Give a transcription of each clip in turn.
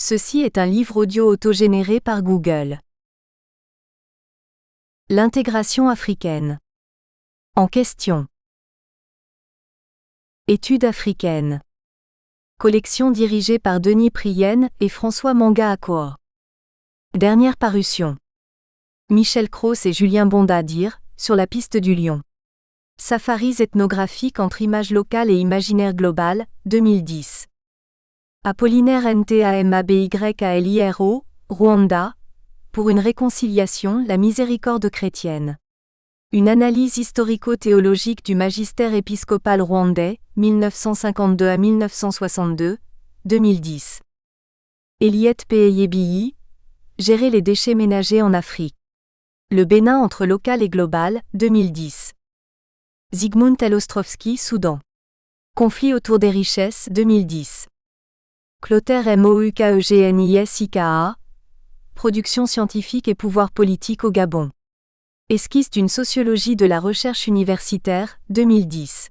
Ceci est un livre audio autogénéré par Google. L'intégration africaine. En question. Étude africaine. Collection dirigée par Denis Prienne et François Manga-Akor. Dernière parution. Michel Cros et Julien Bondadir, sur la piste du lion. Safaris ethnographiques entre images locales et imaginaire global, 2010. Apollinaire Ntamayaliro, Rwanda. Pour une réconciliation, la miséricorde chrétienne. Une analyse historico-théologique du magistère épiscopal rwandais, 1952 à 1962, 2010. Eliette Peyebiyi. Gérer les déchets ménagers en Afrique. Le Bénin entre local et global, 2010. Zygmunt Elostrovski, Soudan. Conflit autour des richesses, 2010. Clotaire Moukegnisika. Production scientifique et pouvoir politique au Gabon. Esquisse d'une sociologie de la recherche universitaire, 2010.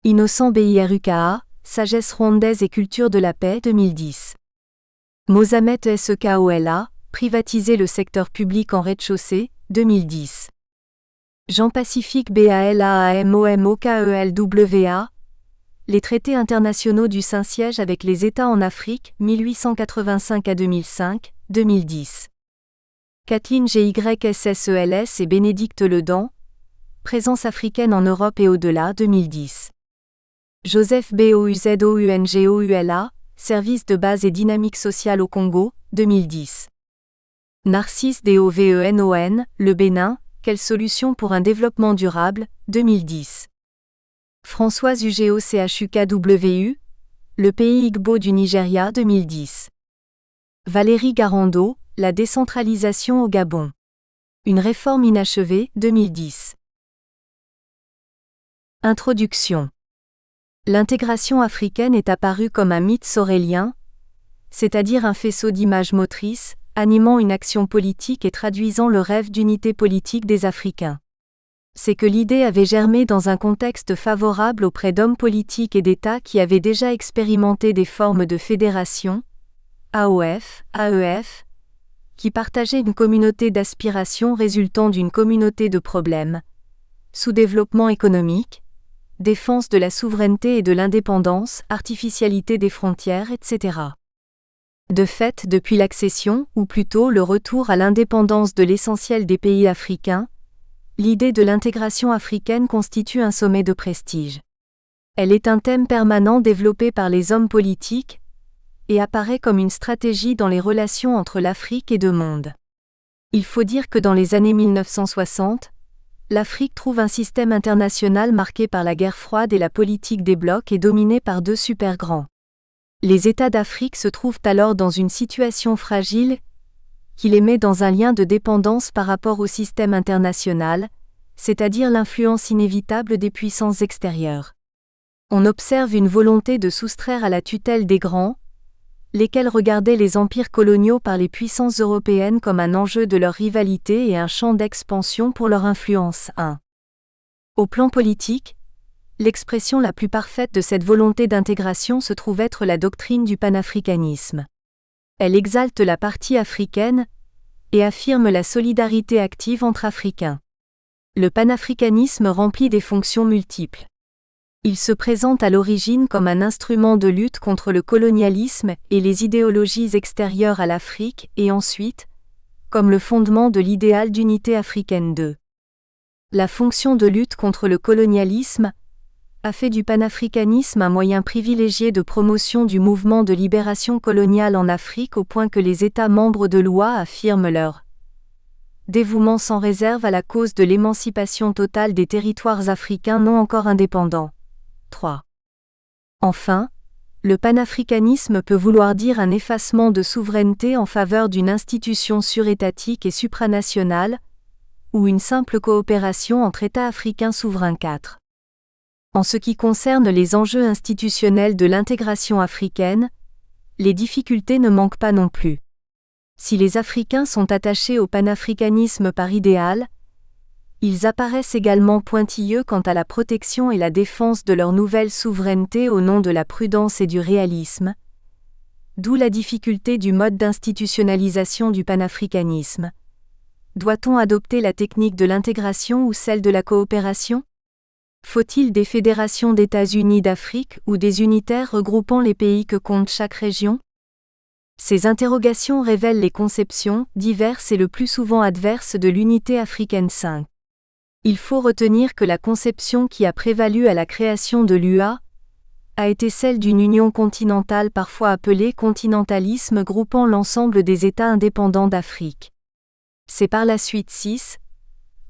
Innocent Biruka, Sagesse rwandaise et culture de la paix, 2010. Mozamet Sekola, privatiser le secteur public en rez-de-chaussée, 2010. Jean-Pacifique Balaamomokelwa. Les traités internationaux du Saint-Siège avec les États en Afrique, 1885 à 2005, 2010. Kathleen Gysseels et Bénédicte Ledan. Présence africaine en Europe et au-delà, 2010. Joseph Bouzongoula, Service de base et dynamique sociale au Congo, 2010. Narcisse Dovenon, Le Bénin, quelle solution pour un développement durable, 2010. Françoise Ugeo-Chukwu, Le pays Igbo du Nigeria, 2010. Valérie Garando, La décentralisation au Gabon. Une réforme inachevée, 2010. Introduction. L'intégration africaine est apparue comme un mythe sorélien, c'est-à-dire un faisceau d'images motrices, animant une action politique et traduisant le rêve d'unité politique des Africains. C'est que l'idée avait germé dans un contexte favorable auprès d'hommes politiques et d'États qui avaient déjà expérimenté des formes de fédération, AOF, AEF, qui partageaient une communauté d'aspiration résultant d'une communauté de problèmes, sous-développement économique, défense de la souveraineté et de l'indépendance, artificialité des frontières, etc. De fait, depuis l'accession, ou plutôt le retour à l'indépendance de l'essentiel des pays africains, l'idée de l'intégration africaine constitue un sommet de prestige. Elle est un thème permanent développé par les hommes politiques, et apparaît comme une stratégie dans les relations entre l'Afrique et deux mondes. Il faut dire que dans les années 1960, l'Afrique trouve un système international marqué par la guerre froide et la politique des blocs et dominé par deux super grands. Les États d'Afrique se trouvent alors dans une situation fragile qui les met dans un lien de dépendance par rapport au système international, c'est-à-dire l'influence inévitable des puissances extérieures. On observe une volonté de soustraire à la tutelle des grands, lesquels regardaient les empires coloniaux par les puissances européennes comme un enjeu de leur rivalité et un champ d'expansion pour leur influence. 1. Au plan politique, l'expression la plus parfaite de cette volonté d'intégration se trouve être la doctrine du panafricanisme. Elle exalte la partie africaine et affirme la solidarité active entre Africains. Le panafricanisme remplit des fonctions multiples. Il se présente à l'origine comme un instrument de lutte contre le colonialisme et les idéologies extérieures à l'Afrique et ensuite, comme le fondement de l'idéal d'unité africaine. 2. La fonction de lutte contre le colonialisme a fait du panafricanisme un moyen privilégié de promotion du mouvement de libération coloniale en Afrique au point que les États membres de l'OIA affirment leur dévouement sans réserve à la cause de l'émancipation totale des territoires africains non encore indépendants. 3. Enfin, le panafricanisme peut vouloir dire un effacement de souveraineté en faveur d'une institution surétatique et supranationale, ou une simple coopération entre États africains souverains. 4. En ce qui concerne les enjeux institutionnels de l'intégration africaine, les difficultés ne manquent pas non plus. Si les Africains sont attachés au panafricanisme par idéal, ils apparaissent également pointilleux quant à la protection et la défense de leur nouvelle souveraineté au nom de la prudence et du réalisme, d'où la difficulté du mode d'institutionnalisation du panafricanisme. Doit-on adopter la technique de l'intégration ou celle de la coopération ? Faut-il des fédérations d'États-Unis d'Afrique ou des unitaires regroupant les pays que compte chaque région ? Ces interrogations révèlent les conceptions, diverses et le plus souvent adverses de l'unité africaine 5. Il faut retenir que la conception qui a prévalu à la création de l'UA a été celle d'une union continentale parfois appelée continentalisme groupant l'ensemble des États indépendants d'Afrique. C'est par la suite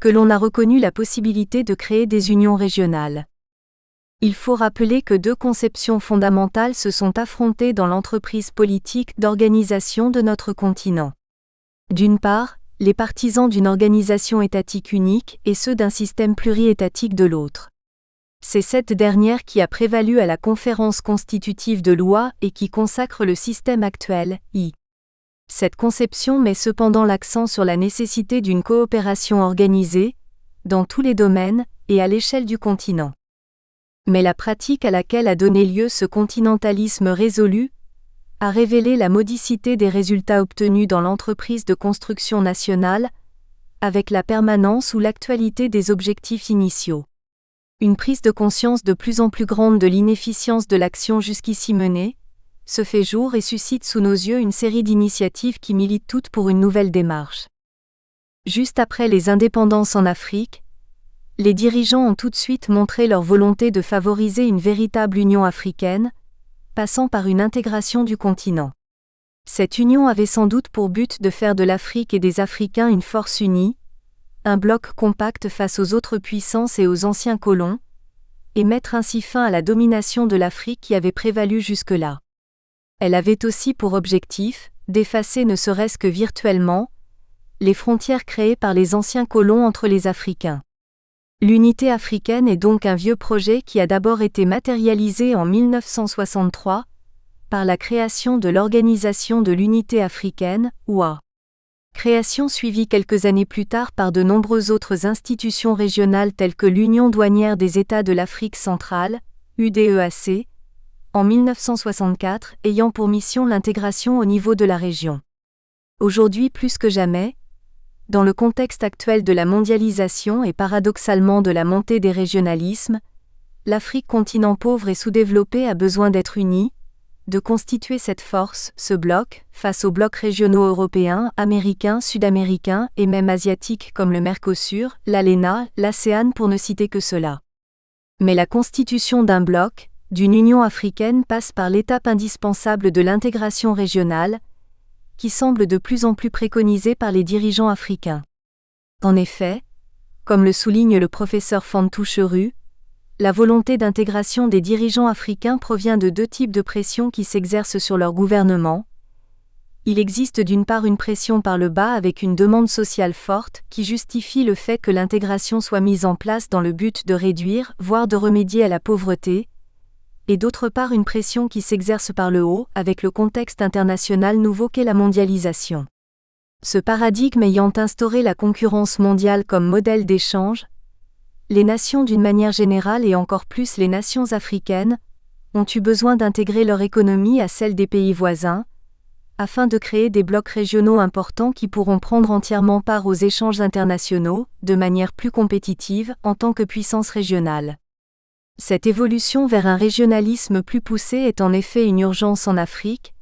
que l'on a reconnu la possibilité de créer des unions régionales. Il faut rappeler que deux conceptions fondamentales se sont affrontées dans l'entreprise politique d'organisation de notre continent. D'une part, les partisans d'une organisation étatique unique et ceux d'un système pluriétatique de l'autre. C'est cette dernière qui a prévalu à la conférence constitutive de l'OUA et qui consacre le système actuel, Cette conception met cependant l'accent sur la nécessité d'une coopération organisée, dans tous les domaines, et à l'échelle du continent. Mais la pratique à laquelle a donné lieu ce continentalisme résolu a révélé la modicité des résultats obtenus dans l'entreprise de construction nationale, avec la permanence ou l'actualité des objectifs initiaux. Une prise de conscience de plus en plus grande de l'inefficience de l'action jusqu'ici menée se fait jour et suscite sous nos yeux une série d'initiatives qui militent toutes pour une nouvelle démarche. Juste après les indépendances en Afrique, les dirigeants ont tout de suite montré leur volonté de favoriser une véritable union africaine, passant par une intégration du continent. Cette union avait sans doute pour but de faire de l'Afrique et des Africains une force unie, un bloc compact face aux autres puissances et aux anciens colons, et mettre ainsi fin à la domination de l'Afrique qui avait prévalu jusque-là. Elle avait aussi pour objectif d'effacer ne serait-ce que virtuellement les frontières créées par les anciens colons entre les Africains. L'unité africaine est donc un vieux projet qui a d'abord été matérialisé en 1963 par la création de l'Organisation de l'Unité africaine, OUA. Création suivie quelques années plus tard par de nombreuses autres institutions régionales telles que l'Union douanière des États de l'Afrique centrale, UDEAC, en 1964, ayant pour mission l'intégration au niveau de la région. Aujourd'hui plus que jamais, dans le contexte actuel de la mondialisation et paradoxalement de la montée des régionalismes, l'Afrique, continent pauvre et sous-développé, a besoin d'être unie, de constituer cette force, ce bloc, face aux blocs régionaux européens, américains, sud-américains et même asiatiques comme le Mercosur, l'ALENA, l'ASEAN pour ne citer que cela. Mais la constitution d'un bloc, d'une Union africaine passe par l'étape indispensable de l'intégration régionale, qui semble de plus en plus préconisée par les dirigeants africains. En effet, comme le souligne le professeur Fantou Cheru, la volonté d'intégration des dirigeants africains provient de deux types de pressions qui s'exercent sur leur gouvernement. Il existe d'une part une pression par le bas avec une demande sociale forte qui justifie le fait que l'intégration soit mise en place dans le but de réduire, voire de remédier à la pauvreté, et d'autre part une pression qui s'exerce par le haut avec le contexte international nouveau qu'est la mondialisation. Ce paradigme ayant instauré la concurrence mondiale comme modèle d'échange, les nations d'une manière générale et encore plus les nations africaines, ont eu besoin d'intégrer leur économie à celle des pays voisins, afin de créer des blocs régionaux importants qui pourront prendre entièrement part aux échanges internationaux, de manière plus compétitive en tant que puissance régionale. Cette évolution vers un régionalisme plus poussé est en effet une urgence en Afrique,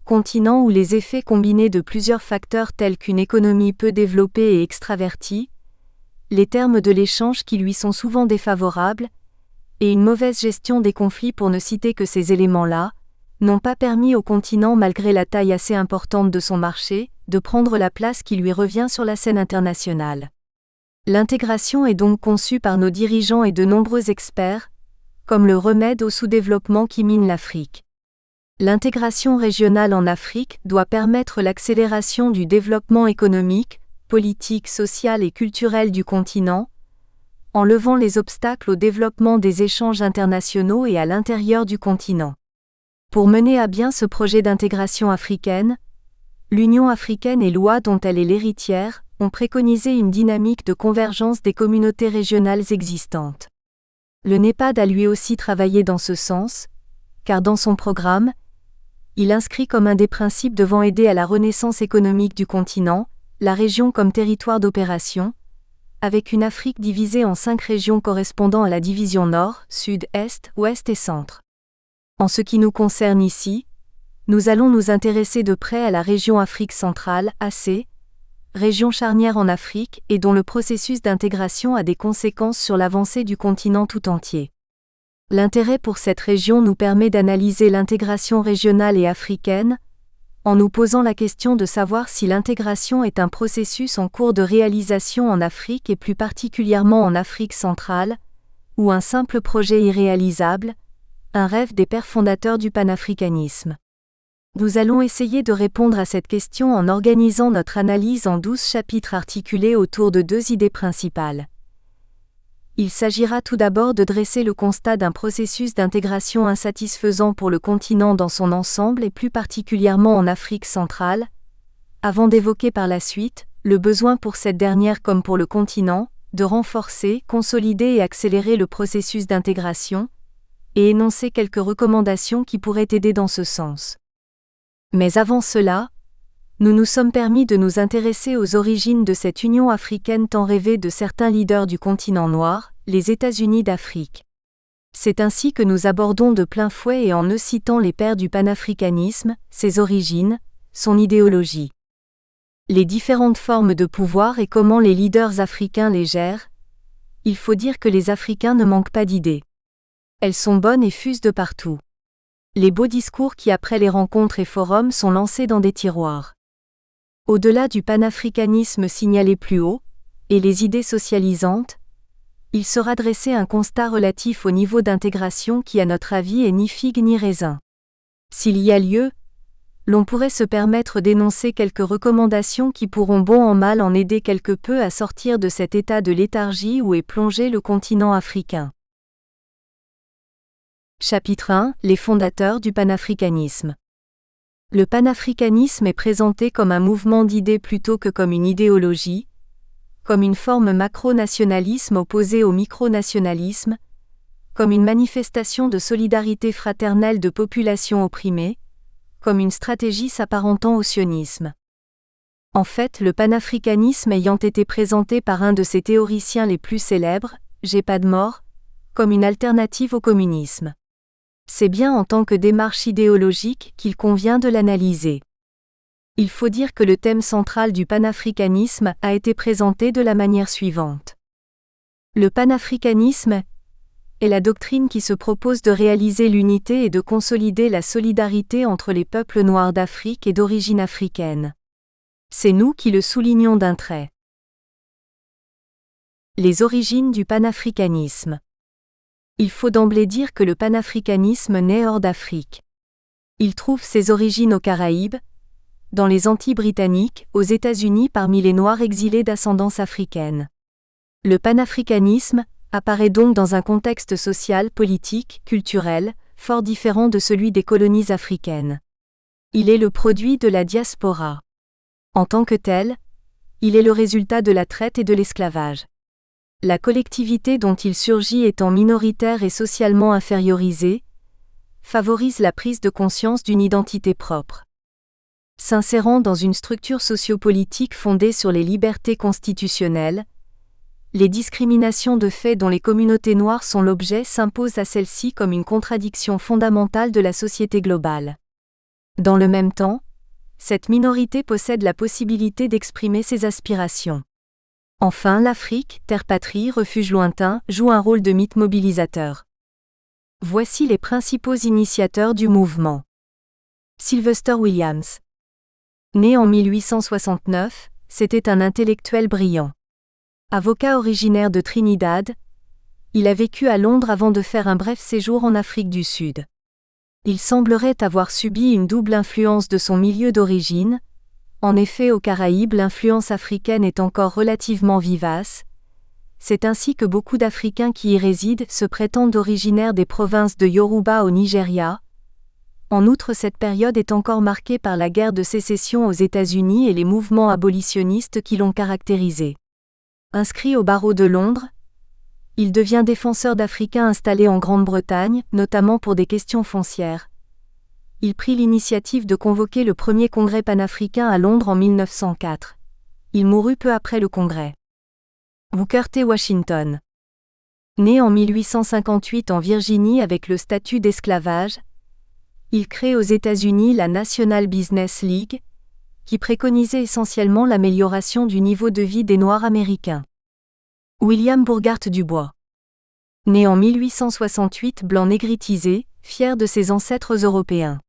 continent où les effets combinés de plusieurs facteurs tels qu'une économie peu développée et extravertie, les termes de l'échange qui lui sont souvent défavorables, et une mauvaise gestion des conflits pour ne citer que ces éléments-là, n'ont pas permis au continent malgré la taille assez importante de son marché, de prendre la place qui lui revient sur la scène internationale. L'intégration est donc conçue par nos dirigeants et de nombreux experts, comme le remède au sous-développement qui mine l'Afrique. L'intégration régionale en Afrique doit permettre l'accélération du développement économique, politique, social et culturel du continent, en levant les obstacles au développement des échanges internationaux et à l'intérieur du continent. Pour mener à bien ce projet d'intégration africaine, l'Union africaine et l'OUA dont elle est l'héritière, ont préconisé une dynamique de convergence des communautés régionales existantes. Le NEPAD a lui aussi travaillé dans ce sens, car dans son programme, il inscrit comme un des principes devant aider à la renaissance économique du continent, la région comme territoire d'opération, avec une Afrique divisée en 5 régions correspondant à la division Nord, Sud, Est, Ouest et Centre. En ce qui nous concerne ici, nous allons nous intéresser de près à la région Afrique centrale, AC, région charnière en Afrique et dont le processus d'intégration a des conséquences sur l'avancée du continent tout entier. L'intérêt pour cette région nous permet d'analyser l'intégration régionale et africaine, en nous posant la question de savoir si l'intégration est un processus en cours de réalisation en Afrique et plus particulièrement en Afrique centrale, ou un simple projet irréalisable, un rêve des pères fondateurs du panafricanisme. Nous allons essayer de répondre à cette question en organisant notre analyse en 12 chapitres articulés autour de 2 idées principales. Il s'agira tout d'abord de dresser le constat d'un processus d'intégration insatisfaisant pour le continent dans son ensemble et plus particulièrement en Afrique centrale, avant d'évoquer par la suite le besoin pour cette dernière comme pour le continent, de renforcer, consolider et accélérer le processus d'intégration, et énoncer quelques recommandations qui pourraient aider dans ce sens. Mais avant cela, nous nous sommes permis de nous intéresser aux origines de cette Union africaine tant rêvée de certains leaders du continent noir, les États-Unis d'Afrique. C'est ainsi que nous abordons de plein fouet et en ne citant les pères du panafricanisme, ses origines, son idéologie. Les différentes formes de pouvoir et comment les leaders africains les gèrent. Il faut dire que les Africains ne manquent pas d'idées. Elles sont bonnes et fusent de partout. Les beaux discours qui après les rencontres et forums sont lancés dans des tiroirs. Au-delà du panafricanisme signalé plus haut, et les idées socialisantes, il sera dressé un constat relatif au niveau d'intégration qui à notre avis est ni figue ni raisin. S'il y a lieu, l'on pourrait se permettre d'énoncer quelques recommandations qui pourront bon en mal en aider quelque peu à sortir de cet état de léthargie où est plongé le continent africain. Chapitre 1 – Les fondateurs du panafricanisme. Le panafricanisme est présenté comme un mouvement d'idées plutôt que comme une idéologie, comme une forme macro-nationalisme opposée au micro-nationalisme, comme une manifestation de solidarité fraternelle de populations opprimées, comme une stratégie s'apparentant au sionisme. En fait, le panafricanisme ayant été présenté par un de ses théoriciens les plus célèbres, G. Padmore, comme une alternative au communisme. C'est bien en tant que démarche idéologique qu'il convient de l'analyser. Il faut dire que le thème central du panafricanisme a été présenté de la manière suivante. Le panafricanisme est la doctrine qui se propose de réaliser l'unité et de consolider la solidarité entre les peuples noirs d'Afrique et d'origine africaine. C'est nous qui le soulignons d'un trait. Les origines du panafricanisme. Il faut d'emblée dire que le panafricanisme naît hors d'Afrique. Il trouve ses origines aux Caraïbes, dans les Antilles britanniques, aux États-Unis parmi les Noirs exilés d'ascendance africaine. Le panafricanisme apparaît donc dans un contexte social, politique, culturel, fort différent de celui des colonies africaines. Il est le produit de la diaspora. En tant que tel, il est le résultat de la traite et de l'esclavage. La collectivité dont il surgit étant minoritaire et socialement infériorisée, favorise la prise de conscience d'une identité propre. S'insérant dans une structure sociopolitique fondée sur les libertés constitutionnelles, les discriminations de fait dont les communautés noires sont l'objet s'imposent à celles-ci comme une contradiction fondamentale de la société globale. Dans le même temps, cette minorité possède la possibilité d'exprimer ses aspirations. Enfin, l'Afrique, terre-patrie, refuge lointain, joue un rôle de mythe mobilisateur. Voici les principaux initiateurs du mouvement. Sylvester Williams. Né en 1869, c'était un intellectuel brillant. Avocat originaire de Trinidad, il a vécu à Londres avant de faire un bref séjour en Afrique du Sud. Il semblerait avoir subi une double influence de son milieu d'origine. En effet, aux Caraïbes, l'influence africaine est encore relativement vivace. C'est ainsi que beaucoup d'Africains qui y résident se prétendent originaires des provinces de Yoruba au Nigeria. En outre, cette période est encore marquée par la guerre de sécession aux États-Unis et les mouvements abolitionnistes qui l'ont caractérisée. Inscrit au barreau de Londres, il devient défenseur d'Africains installés en Grande-Bretagne, notamment pour des questions foncières. il prit l'initiative de convoquer le premier congrès panafricain à Londres en 1904. Il mourut peu après le congrès. Booker T. Washington. Né en 1858 en Virginie avec le statut d'esclavage, il crée aux États-Unis la National Business League, qui préconisait essentiellement l'amélioration du niveau de vie des Noirs américains. William Bourgart Dubois. Né en 1868 blanc négritisé, fier de ses ancêtres européens.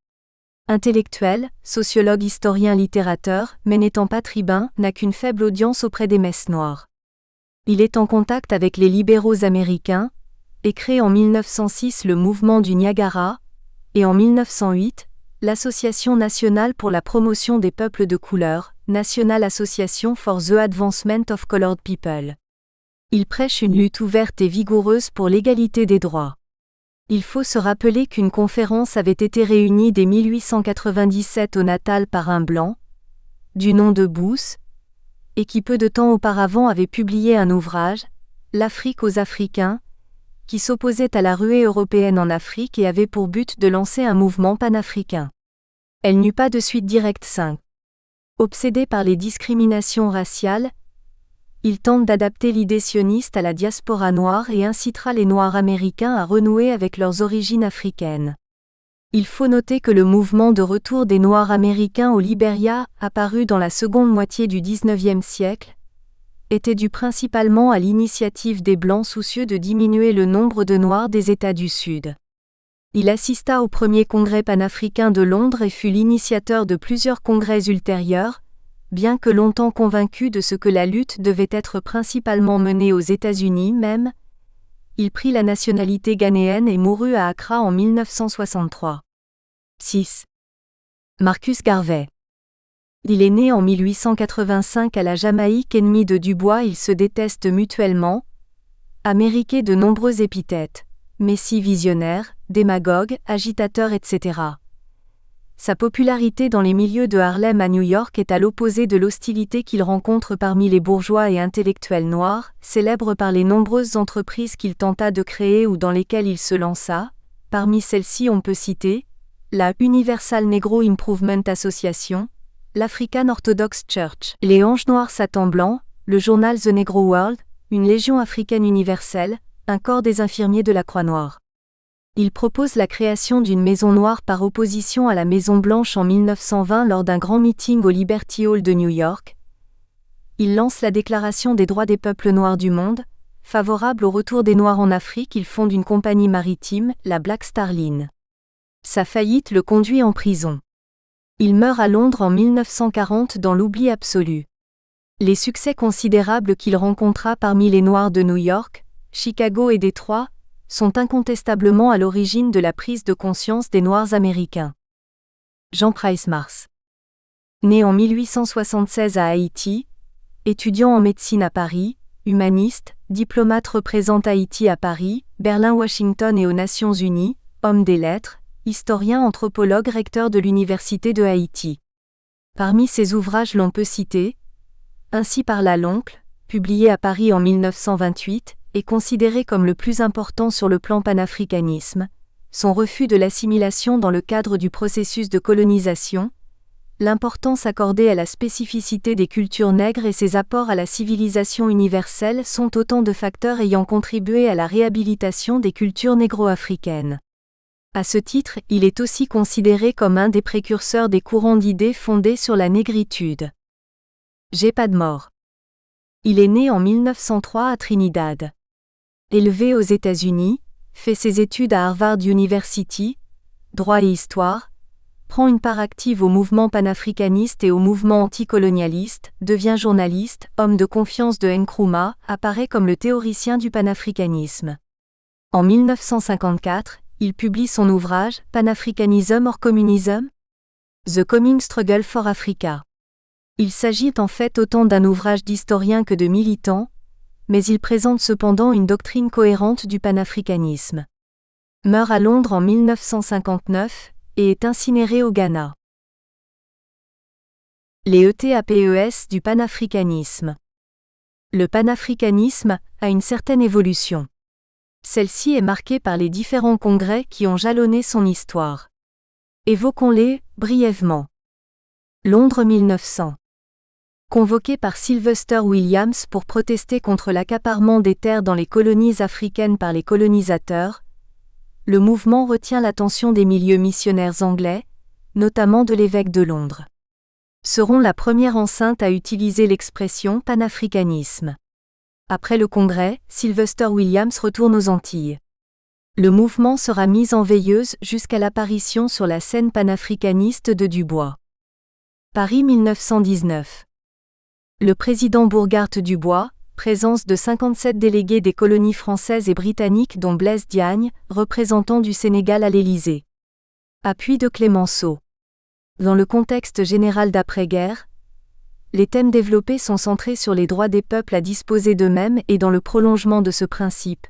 Intellectuel, sociologue, historien, littérateur, mais n'étant pas tribun, n'a qu'une faible audience auprès des masses noires. Il est en contact avec les libéraux américains, et crée en 1906 le mouvement du Niagara, et en 1908, l'Association nationale pour la promotion des peuples de couleur, National Association for the Advancement of Colored People. Il prêche une lutte ouverte et vigoureuse pour l'égalité des droits. Il faut se rappeler qu'une conférence avait été réunie dès 1897 au Natal par un blanc, du nom de Booth, et qui peu de temps auparavant avait publié un ouvrage, L'Afrique aux Africains, qui s'opposait à la ruée européenne en Afrique et avait pour but de lancer un mouvement panafricain. Elle n'eut pas de suite directe. Obsédé par les discriminations raciales, il tente d'adapter l'idée sioniste à la diaspora noire et incitera les Noirs américains à renouer avec leurs origines africaines. Il faut noter que le mouvement de retour des Noirs américains au Libéria, apparu dans la seconde moitié du XIXe siècle, était dû principalement à l'initiative des Blancs soucieux de diminuer le nombre de Noirs des États du Sud. Il assista au premier congrès panafricain de Londres et fut l'initiateur de plusieurs congrès ultérieurs, bien que longtemps convaincu de ce que la lutte devait être principalement menée aux États-Unis même, il prit la nationalité ghanéenne et mourut à Accra en 1963. 6. Marcus Garvey. Il est né en 1885 à la Jamaïque, ennemi de Dubois, ils se détestent mutuellement, amériqué de nombreux épithètes, messie visionnaire, démagogue, agitateur, etc. Sa popularité dans les milieux de Harlem à New York est à l'opposé de l'hostilité qu'il rencontre parmi les bourgeois et intellectuels noirs, célèbre par les nombreuses entreprises qu'il tenta de créer ou dans lesquelles il se lança. Parmi celles-ci on peut citer la Universal Negro Improvement Association, l'African Orthodox Church, les Anges Noirs Satan Blanc, le journal The Negro World, une Légion africaine universelle, un corps des infirmiers de la Croix-Noire. Il propose la création d'une maison noire par opposition à la Maison Blanche en 1920 lors d'un grand meeting au Liberty Hall de New York. Il lance la Déclaration des droits des peuples noirs du monde, favorable au retour des Noirs en Afrique. Il fonde une compagnie maritime, la Black Star Line. Sa faillite le conduit en prison. Il meurt à Londres en 1940 dans l'oubli absolu. Les succès considérables qu'il rencontra parmi les Noirs de New York, Chicago et Détroit, sont incontestablement à l'origine de la prise de conscience des Noirs américains. Jean Price Mars. Né en 1876 à Haïti, étudiant en médecine à Paris, humaniste, diplomate représente Haïti à Paris, Berlin, Washington et aux Nations Unies, homme des lettres, historien, anthropologue, recteur de l'Université de Haïti. Parmi ses ouvrages l'on peut citer Ainsi parla l'oncle, publié à Paris en 1928, est considéré comme le plus important sur le plan panafricanisme, son refus de l'assimilation dans le cadre du processus de colonisation, l'importance accordée à la spécificité des cultures nègres et ses apports à la civilisation universelle sont autant de facteurs ayant contribué à la réhabilitation des cultures négro-africaines. À ce titre, il est aussi considéré comme un des précurseurs des courants d'idées fondés sur la négritude. G. Padmore. Il est né en 1903 à Trinidad. Élevé aux États-Unis, fait ses études à Harvard University, droit et histoire, prend une part active au mouvement panafricaniste et au mouvement anticolonialiste, devient journaliste, homme de confiance de Nkrumah, apparaît comme le théoricien du panafricanisme. En 1954, il publie son ouvrage « Panafricanism or Communism? The Coming Struggle for Africa ». Il s'agit en fait autant d'un ouvrage d'historien que de militant, mais il présente cependant une doctrine cohérente du panafricanisme. Meurt à Londres en 1959 et est incinéré au Ghana. Les étapes du panafricanisme. Le panafricanisme a une certaine évolution. Celle-ci est marquée par les différents congrès qui ont jalonné son histoire. Évoquons-les, brièvement. Londres 1900. Convoqué par Sylvester Williams pour protester contre l'accaparement des terres dans les colonies africaines par les colonisateurs, le mouvement retient l'attention des milieux missionnaires anglais, notamment de l'évêque de Londres. Seront la première enceinte à utiliser l'expression panafricanisme. Après le congrès, Sylvester Williams retourne aux Antilles. Le mouvement sera mis en veilleuse jusqu'à l'apparition sur la scène panafricaniste de Dubois. Paris 1919. Le président Bourgart Dubois, présence de 57 délégués des colonies françaises et britanniques dont Blaise Diagne, représentant du Sénégal à l'Élysée. Appui de Clémenceau. Dans le contexte général d'après-guerre, les thèmes développés sont centrés sur les droits des peuples à disposer d'eux-mêmes et dans le prolongement de ce principe.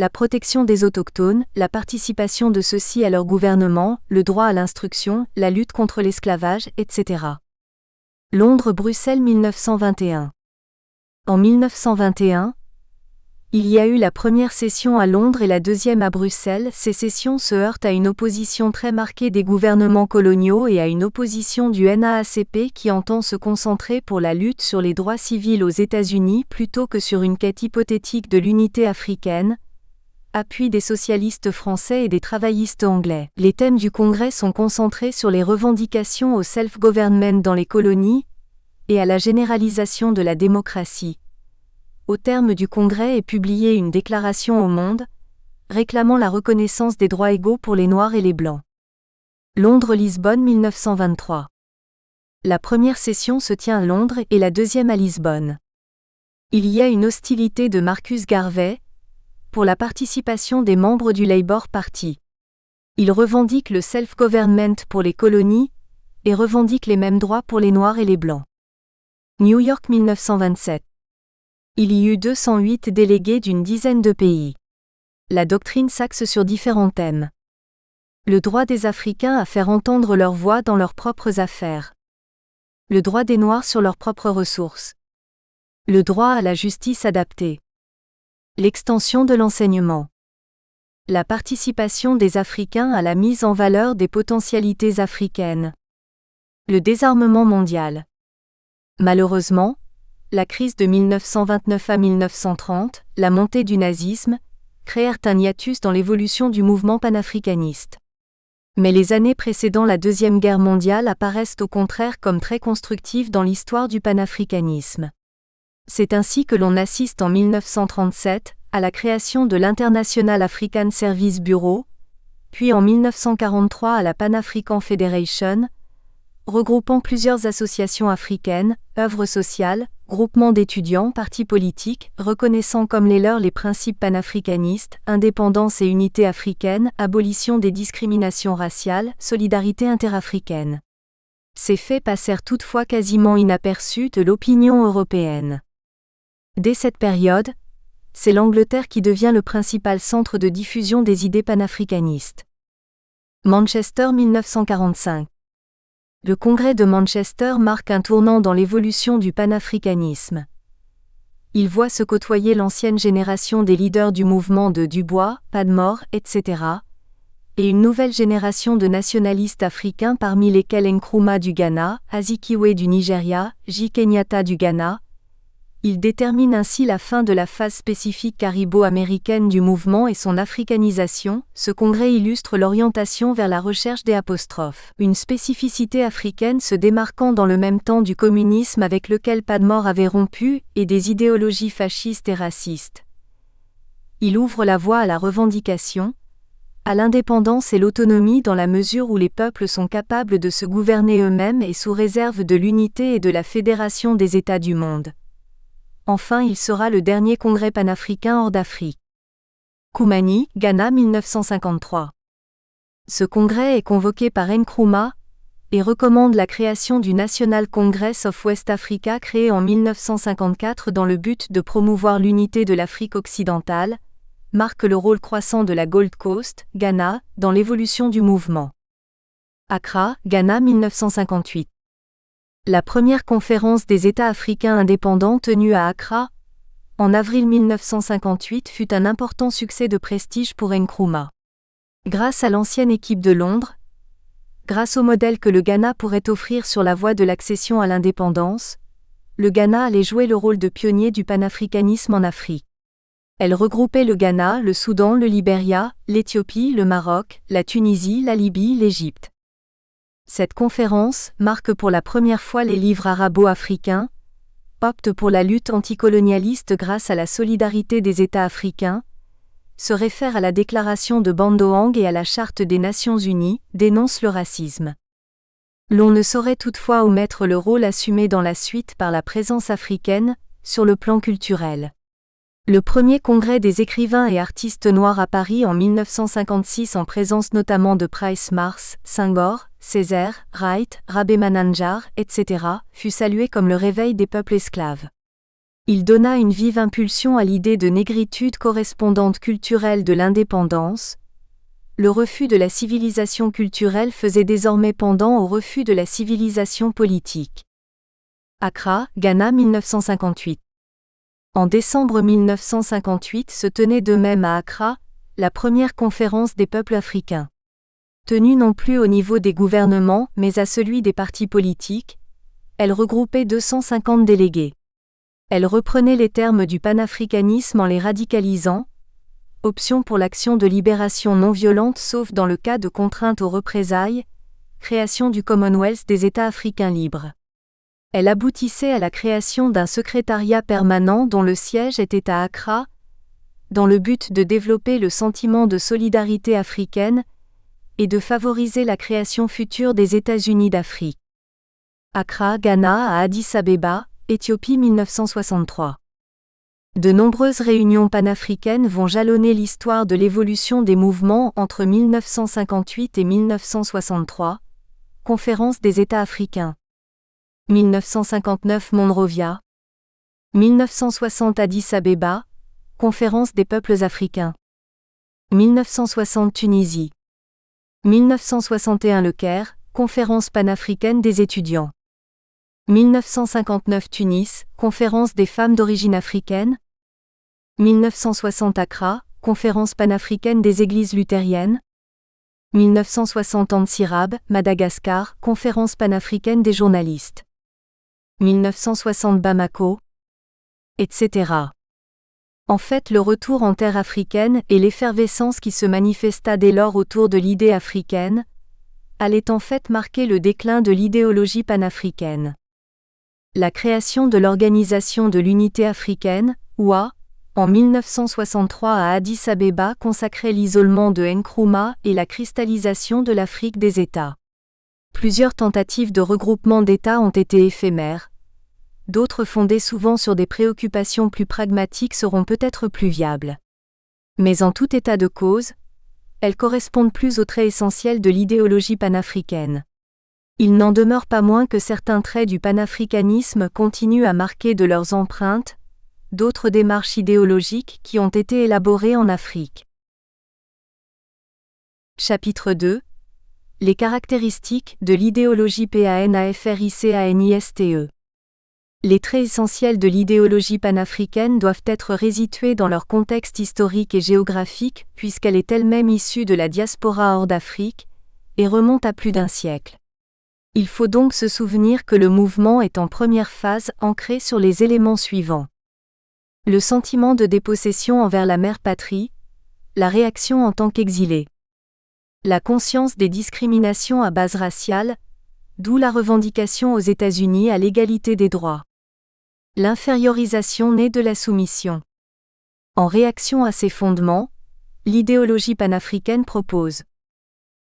La protection des autochtones, la participation de ceux-ci à leur gouvernement, le droit à l'instruction, la lutte contre l'esclavage, etc. Londres-Bruxelles 1921. En 1921, il y a eu la première session à Londres et la deuxième à Bruxelles. Ces sessions se heurtent à une opposition très marquée des gouvernements coloniaux et à une opposition du NAACP qui entend se concentrer pour la lutte sur les droits civils aux États-Unis plutôt que sur une quête hypothétique de l'unité africaine. Appui des socialistes français et des travaillistes anglais. Les thèmes du Congrès sont concentrés sur les revendications au self-government dans les colonies et à la généralisation de la démocratie. Au terme du Congrès est publiée une déclaration au monde, réclamant la reconnaissance des droits égaux pour les Noirs et les Blancs. Londres-Lisbonne 1923. La première session se tient à Londres et la deuxième à Lisbonne. Il y a une hostilité de Marcus Garvey pour la participation des membres du Labour Party. Il revendique le self-government pour les colonies et revendique les mêmes droits pour les Noirs et les Blancs. New York 1927. Il y eut 208 délégués d'une dizaine de pays. La doctrine s'axe sur différents thèmes. Le droit des Africains à faire entendre leur voix dans leurs propres affaires. Le droit des Noirs sur leurs propres ressources. Le droit à la justice adaptée. L'extension de l'enseignement. La participation des Africains à la mise en valeur des potentialités africaines. Le désarmement mondial. Malheureusement, la crise de 1929 à 1930, la montée du nazisme, créèrent un hiatus dans l'évolution du mouvement panafricaniste. Mais les années précédant la Deuxième Guerre mondiale apparaissent au contraire comme très constructives dans l'histoire du panafricanisme. C'est ainsi que l'on assiste en 1937 à la création de l'International African Service Bureau, puis en 1943 à la Pan-African Federation, regroupant plusieurs associations africaines, œuvres sociales, groupements d'étudiants, partis politiques, reconnaissant comme les leurs les principes panafricanistes, indépendance et unité africaine, abolition des discriminations raciales, solidarité interafricaine. Ces faits passèrent toutefois quasiment inaperçus de l'opinion européenne. Dès cette période, c'est l'Angleterre qui devient le principal centre de diffusion des idées panafricanistes. Manchester 1945. Le congrès de Manchester marque un tournant dans l'évolution du panafricanisme. Il voit se côtoyer l'ancienne génération des leaders du mouvement de Dubois, Padmore, etc., et une nouvelle génération de nationalistes africains parmi lesquels Nkrumah du Ghana, Azikiwe du Nigeria, J. Kenyatta du Ghana. Il détermine ainsi la fin de la phase spécifique caribo-américaine du mouvement et son africanisation. Ce congrès illustre l'orientation vers la recherche des apostrophes. Une spécificité africaine se démarquant dans le même temps du communisme avec lequel Padmore avait rompu et des idéologies fascistes et racistes. Il ouvre la voie à la revendication, à l'indépendance et l'autonomie dans la mesure où les peuples sont capables de se gouverner eux-mêmes et sous réserve de l'unité et de la fédération des États du monde. Enfin, il sera le dernier congrès panafricain hors d'Afrique. Koumani, Ghana 1953. Ce congrès est convoqué par Nkrumah et recommande la création du National Congress of West Africa créé en 1954 dans le but de promouvoir l'unité de l'Afrique occidentale, marque le rôle croissant de la Gold Coast, Ghana, dans l'évolution du mouvement. Accra, Ghana 1958. La première conférence des États africains indépendants tenue à Accra, en avril 1958 fut un important succès de prestige pour Nkrumah. Grâce à l'ancienne équipe de Londres, Grâce au modèle que le Ghana pourrait offrir sur la voie de l'accession à l'indépendance, le Ghana allait jouer le rôle de pionnier du panafricanisme en Afrique. Elle regroupait le Ghana, le Soudan, le Libéria, l'Éthiopie, le Maroc, la Tunisie, la Libye, l'Égypte. Cette conférence marque pour la première fois les livres arabo-africains, opte pour la lutte anticolonialiste grâce à la solidarité des États africains, se réfère à la déclaration de Bandung et à la Charte des Nations Unies, dénonce le racisme. L'on ne saurait toutefois omettre le rôle assumé dans la suite par la présence africaine, sur le plan culturel. Le premier congrès des écrivains et artistes noirs à Paris en 1956 en présence notamment de Price Mars, Senghor, Césaire, Wright, Rabé-Mananjar, etc., fut salué comme le réveil des peuples esclaves. Il donna une vive impulsion à l'idée de négritude correspondante culturelle de l'indépendance. Le refus de la civilisation culturelle faisait désormais pendant au refus de la civilisation politique. Accra, Ghana 1958. En décembre 1958 se tenait de même à Accra, la première conférence des peuples africains. Tenue non plus au niveau des gouvernements mais à celui des partis politiques, elle regroupait 250 délégués. Elle reprenait les termes du panafricanisme en les radicalisant. Option pour l'action de libération non violente sauf dans le cas de contraintes aux représailles, création du Commonwealth des États africains libres. Elle aboutissait à la création d'un secrétariat permanent dont le siège était à Accra, dans le but de développer le sentiment de solidarité africaine et de favoriser la création future des États-Unis d'Afrique. Accra, Ghana à Addis-Abeba, Éthiopie 1963. De nombreuses réunions panafricaines vont jalonner l'histoire de l'évolution des mouvements entre 1958 et 1963, Conférence des États africains. 1959 Monrovia. 1960 Addis-Abeba, Conférence des peuples africains. 1960 Tunisie. 1961 Le Caire, Conférence panafricaine des étudiants. 1959 Tunis, Conférence des femmes d'origine africaine. 1960 Accra, Conférence panafricaine des églises luthériennes. 1960 Antsirab, Madagascar, Conférence panafricaine des journalistes. 1960 Bamako, etc. En fait, le retour en terre africaine et l'effervescence qui se manifesta dès lors autour de l'idée africaine allait en fait marquer le déclin de l'idéologie panafricaine. La création de l'Organisation de l'Unité africaine, OUA, en 1963 à Addis-Abeba consacrait l'isolement de Nkrumah et la cristallisation de l'Afrique des États. Plusieurs tentatives de regroupement d'États ont été éphémères. D'autres fondées souvent sur des préoccupations plus pragmatiques seront peut-être plus viables. Mais en tout état de cause, elles correspondent plus aux traits essentiels de l'idéologie panafricaine. Il n'en demeure pas moins que certains traits du panafricanisme continuent à marquer de leurs empreintes d'autres démarches idéologiques qui ont été élaborées en Afrique. Chapitre 2. Les caractéristiques de l'idéologie PANAFRICANISTE. Les traits essentiels de l'idéologie panafricaine doivent être resitués dans leur contexte historique et géographique puisqu'elle est elle-même issue de la diaspora hors d'Afrique et remonte à plus d'un siècle. Il faut donc se souvenir que le mouvement est en première phase ancré sur les éléments suivants. Le sentiment de dépossession envers la mère patrie, la réaction en tant qu'exilé. La conscience des discriminations à base raciale, d'où la revendication aux États-Unis à l'égalité des droits. L'infériorisation née de la soumission. En réaction à ces fondements, l'idéologie panafricaine propose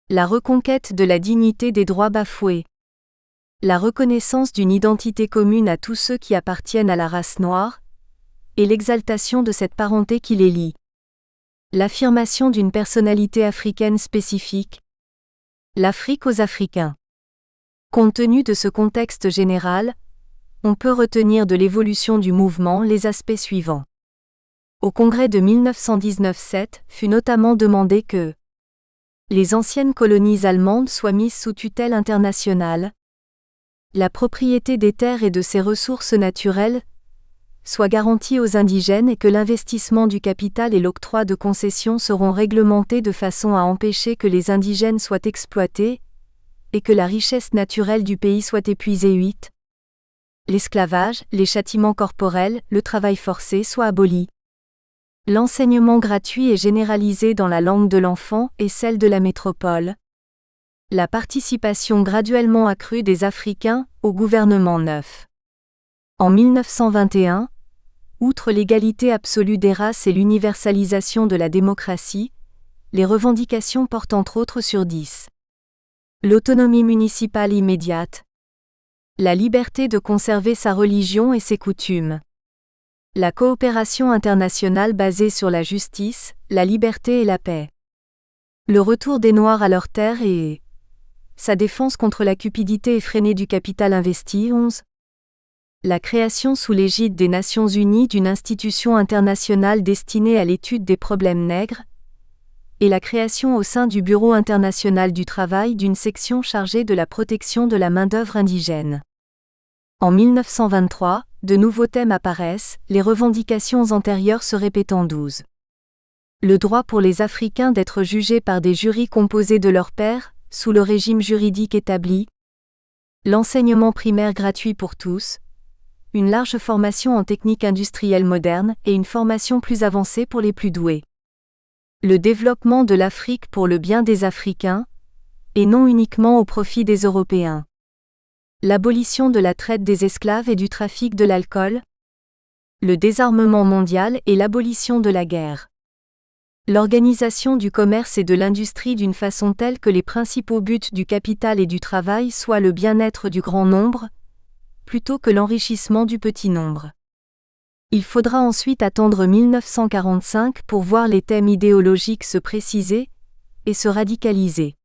la reconquête de la dignité des droits bafoués, la reconnaissance d'une identité commune à tous ceux qui appartiennent à la race noire, et l'exaltation de cette parenté qui les lie. L'affirmation d'une personnalité africaine spécifique. L'Afrique aux Africains. Compte tenu de ce contexte général, on peut retenir de l'évolution du mouvement les aspects suivants. Au congrès de 1919-7 fut notamment demandé que les anciennes colonies allemandes soient mises sous tutelle internationale, la propriété des terres et de ses ressources naturelles soit garantie aux indigènes et que l'investissement du capital et l'octroi de concessions seront réglementés de façon à empêcher que les indigènes soient exploités, et que la richesse naturelle du pays soit épuisée. 8. L'esclavage, les châtiments corporels, le travail forcé soient abolis. L'enseignement gratuit et généralisé dans la langue de l'enfant et celle de la métropole. La participation graduellement accrue des Africains au gouvernement neuf. En 1921, outre l'égalité absolue des races et l'universalisation de la démocratie, les revendications portent entre autres sur 10. L'autonomie municipale immédiate. La liberté de conserver sa religion et ses coutumes. La coopération internationale basée sur la justice, la liberté et la paix. Le retour des Noirs à leurs terres et sa défense contre la cupidité effrénée du capital investi. 11. La création sous l'égide des Nations Unies d'une institution internationale destinée à l'étude des problèmes nègres, et la création au sein du Bureau international du travail d'une section chargée de la protection de la main-d'œuvre indigène. En 1923, de nouveaux thèmes apparaissent, les revendications antérieures se répétant. 12. Le droit pour les Africains d'être jugés par des jurys composés de leurs pairs, sous le régime juridique établi. L'enseignement primaire gratuit pour tous. Une large formation en techniques industrielles modernes et une formation plus avancée pour les plus doués. Le développement de l'Afrique pour le bien des Africains, et non uniquement au profit des Européens. L'abolition de la traite des esclaves et du trafic de l'alcool. Le désarmement mondial et l'abolition de la guerre. L'organisation du commerce et de l'industrie d'une façon telle que les principaux buts du capital et du travail soient le bien-être du grand nombre, plutôt que l'enrichissement du petit nombre. Il faudra ensuite attendre 1945 pour voir les thèmes idéologiques se préciser et se radicaliser.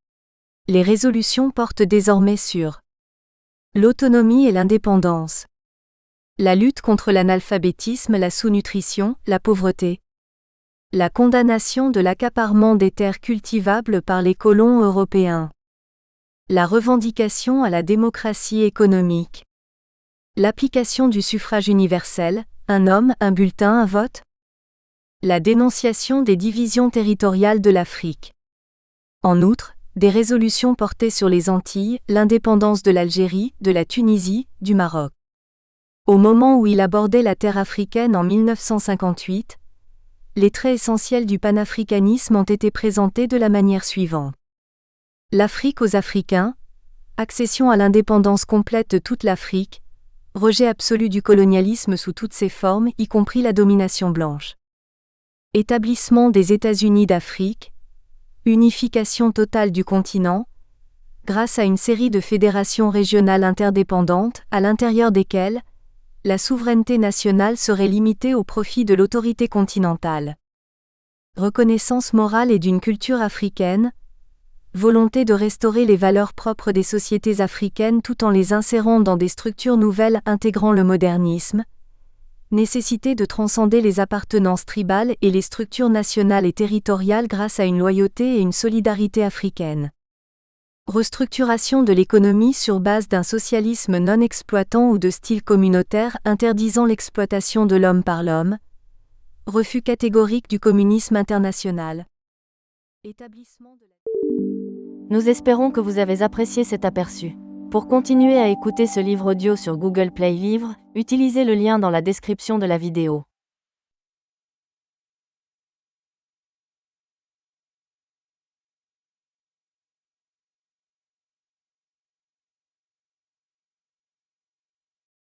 Les résolutions portent désormais sur l'autonomie et l'indépendance, la lutte contre l'analphabétisme, la sous-nutrition, la pauvreté, la condamnation de l'accaparement des terres cultivables par les colons européens, la revendication à la démocratie économique, l'application du suffrage universel, un homme, un bulletin, un vote, la dénonciation des divisions territoriales de l'Afrique. En outre, des résolutions portaient sur les Antilles, l'indépendance de l'Algérie, de la Tunisie, du Maroc. Au moment où il abordait la terre africaine en 1958, les traits essentiels du panafricanisme ont été présentés de la manière suivante. L'Afrique aux Africains, accession à l'indépendance complète de toute l'Afrique, rejet absolu du colonialisme sous toutes ses formes, y compris la domination blanche. Établissement des États-Unis d'Afrique, unification totale du continent, grâce à une série de fédérations régionales interdépendantes, à l'intérieur desquelles la souveraineté nationale serait limitée au profit de l'autorité continentale. Reconnaissance morale et d'une culture africaine, volonté de restaurer les valeurs propres des sociétés africaines tout en les insérant dans des structures nouvelles intégrant le modernisme, nécessité de transcender les appartenances tribales et les structures nationales et territoriales grâce à une loyauté et une solidarité africaine. Restructuration de l'économie sur base d'un socialisme non exploitant ou de style communautaire interdisant l'exploitation de l'homme par l'homme. Refus catégorique du communisme international. Nous espérons que vous avez apprécié cet aperçu. Pour continuer à écouter ce livre audio sur Google Play Livres, utilisez le lien dans la description de la vidéo.